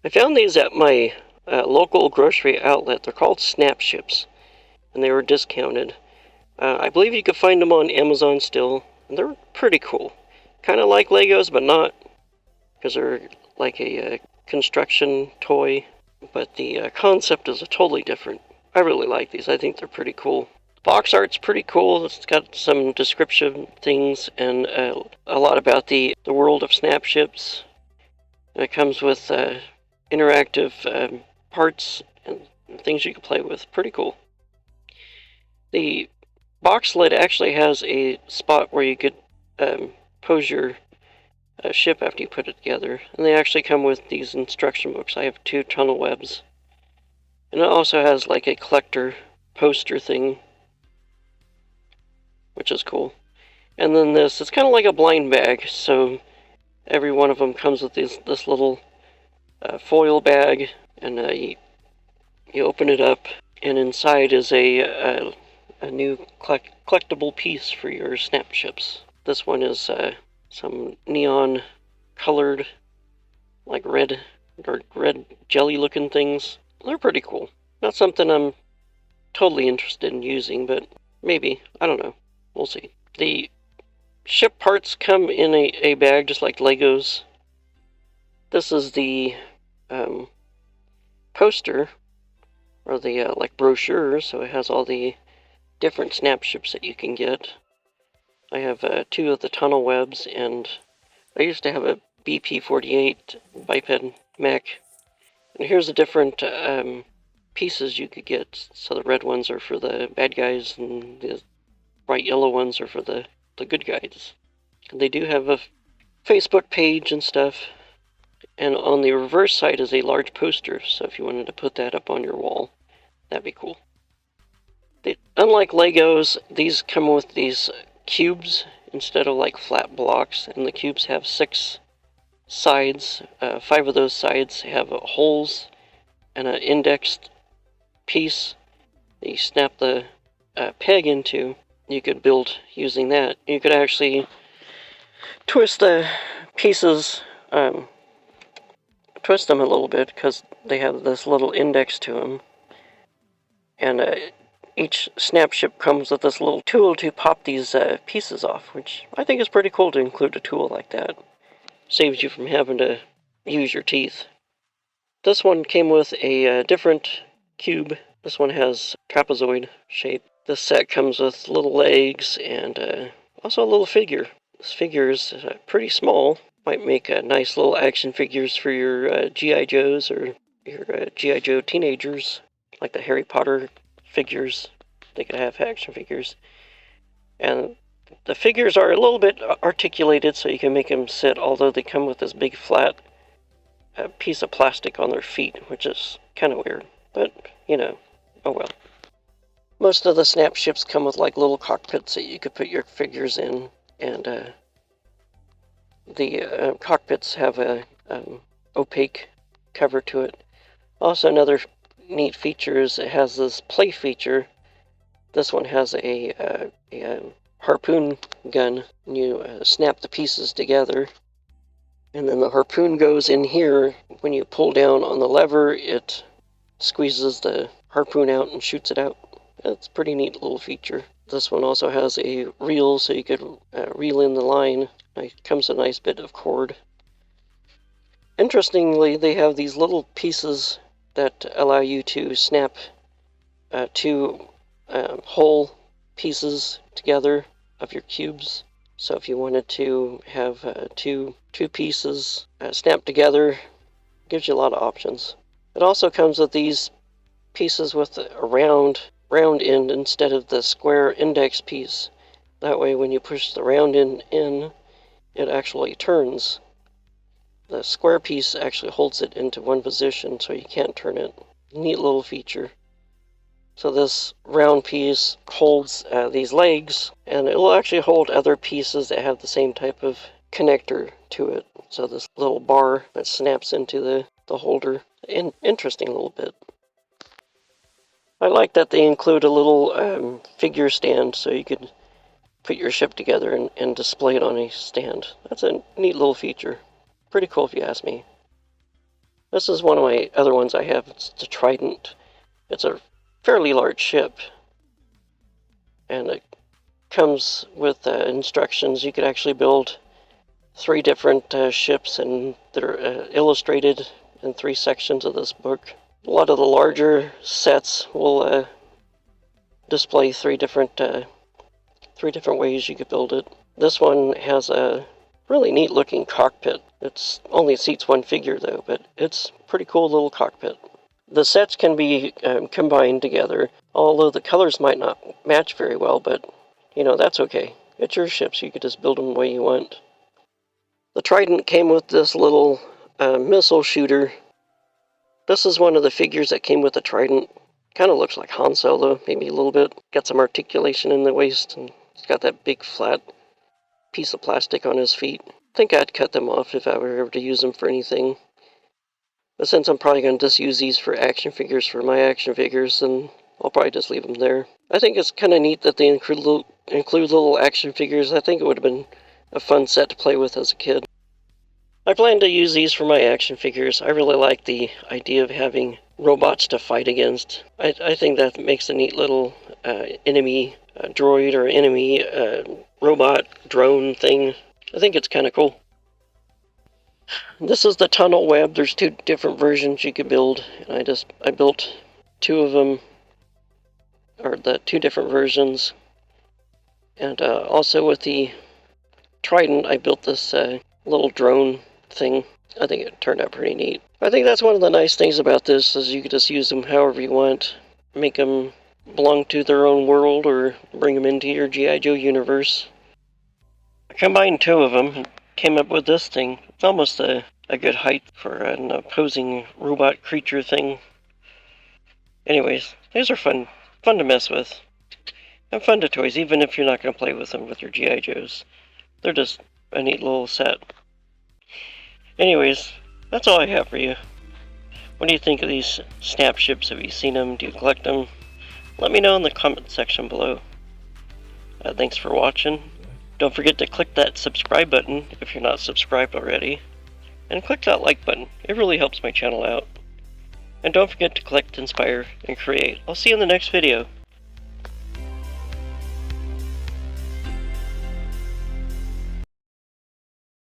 I found these at my local grocery outlet. They're called Snap Ships, and they were discounted. I believe you could find them on Amazon still, and they're pretty cool. Kind of like Legos, but not, because they're like a construction toy, but the concept is totally different. I really like these. I think they're pretty cool. Box art's pretty cool. It's got some description things and a lot about the world of Snap Ships. And it comes with interactive parts and things you can play with. Pretty cool. The box lid actually has a spot where you could pose your ship after you put it together. And they actually come with these instruction books. I have 2 tunnel webs. And it also has like a collector poster thing, which is cool. And then this, it's kind of like a blind bag, so every one of them comes with this little foil bag, and you open it up, and inside is a new collectible piece for your Snap Ships. This one is some neon colored, like red jelly looking things. They're pretty cool. Not something I'm totally interested in using, but maybe. I don't know. We'll see. The ship parts come in a bag just like Legos. This is the poster, or the like brochure, so it has all the different Snap Ships that you can get. I have 2 of the tunnel webs, and I used to have a BP-48 biped mech. And here's the different pieces you could get. So the red ones are for the bad guys, and the bright yellow ones are for the good guys. And they do have a Facebook page and stuff. And on the reverse side is a large poster, so if you wanted to put that up on your wall, that'd be cool. Unlike Legos, these come with these cubes instead of like flat blocks, and the cubes have 6 sides. 5 of those sides have holes and an indexed piece that you snap the peg into. You could build using that. You could actually twist the pieces, twist them a little bit, because they have this little index to them. And each Snap Ship comes with this little tool to pop these pieces off, which I think is pretty cool to include a tool like that. Saves you from having to use your teeth. This one came with a different cube. This one has trapezoid shape. This set comes with little legs and also a little figure. This figure is pretty small. Might make nice little action figures for your G.I. Joes or your G.I. Joe teenagers, like the Harry Potter figures. They could have action figures. And the figures are a little bit articulated, so you can make them sit, although they come with this big flat piece of plastic on their feet, which is kind of weird. But, you know, oh well. Most of the Snap Ships come with like little cockpits that you could put your figures in, and the cockpits have a opaque cover to it. Also, another neat feature is it has this play feature. This one has a harpoon gun, and you snap the pieces together, and then the harpoon goes in here. When you pull down on the lever, it squeezes the harpoon out and shoots it out. It's a pretty neat little feature. This one also has a reel, so you could reel in the line. It comes with a nice bit of cord. Interestingly, they have these little pieces that allow you to snap 2 whole pieces together of your cubes. So if you wanted to have two pieces snapped together, it gives you a lot of options. It also comes with these pieces with a round end instead of the square index piece. That way when you push the round end in, it actually turns. The square piece actually holds it into one position, so you can't turn it. Neat little feature. So this round piece holds these legs, and it will actually hold other pieces that have the same type of connector to it. So this little bar that snaps into the holder. Interesting little bit. I like that they include a little figure stand, so you could put your ship together and display it on a stand. That's a neat little feature. Pretty cool if you ask me. This is one of my other ones I have. It's the Trident. It's a fairly large ship, and it comes with instructions. You could actually build 3 different ships, and they're illustrated in 3 sections of this book. A lot of the larger sets will display 3 different ways you could build it. This one has a really neat looking cockpit. It only seats 1 figure though, but it's a pretty cool little cockpit. The sets can be combined together, although the colors might not match very well, but you know, that's okay. It's your ship, so you could just build them the way you want. The Trident came with this little missile shooter. This is one of the figures that came with the Trident. Kind of looks like Han Solo, maybe a little bit. Got some articulation in the waist, and he's got that big flat piece of plastic on his feet. I think I'd cut them off if I were ever to use them for anything. But since I'm probably going to just use these for action figures for my action figures, then I'll probably just leave them there. I think it's kind of neat that they include little action figures. I think it would have been a fun set to play with as a kid. I plan to use these for my action figures. I really like the idea of having robots to fight against. I think that makes a neat little enemy droid or enemy robot drone thing. I think it's kind of cool. This is the tunnel web. There's 2 different versions you could build, and I built 2 of them, or the 2 different versions. And also with the Trident, I built this little drone thing. I think it turned out pretty neat. I think that's one of the nice things about this, is you can just use them however you want. Make them belong to their own world, or bring them into your G.I. Joe universe. I combined 2 of them and came up with this thing. It's almost a good height for an opposing robot creature thing. Anyways, these are fun to mess with. And fun to toys, even if you're not going to play with them with your G.I. Joes. They're just a neat little set. Anyways, that's all I have for you. What do you think of these snap ships? Have you seen them? Do you collect them? Let me know in the comment section below. Thanks for watching. Don't forget to click that subscribe button if you're not subscribed already. And click that like button. It really helps my channel out. And don't forget to collect, inspire, and create. I'll see you in the next video.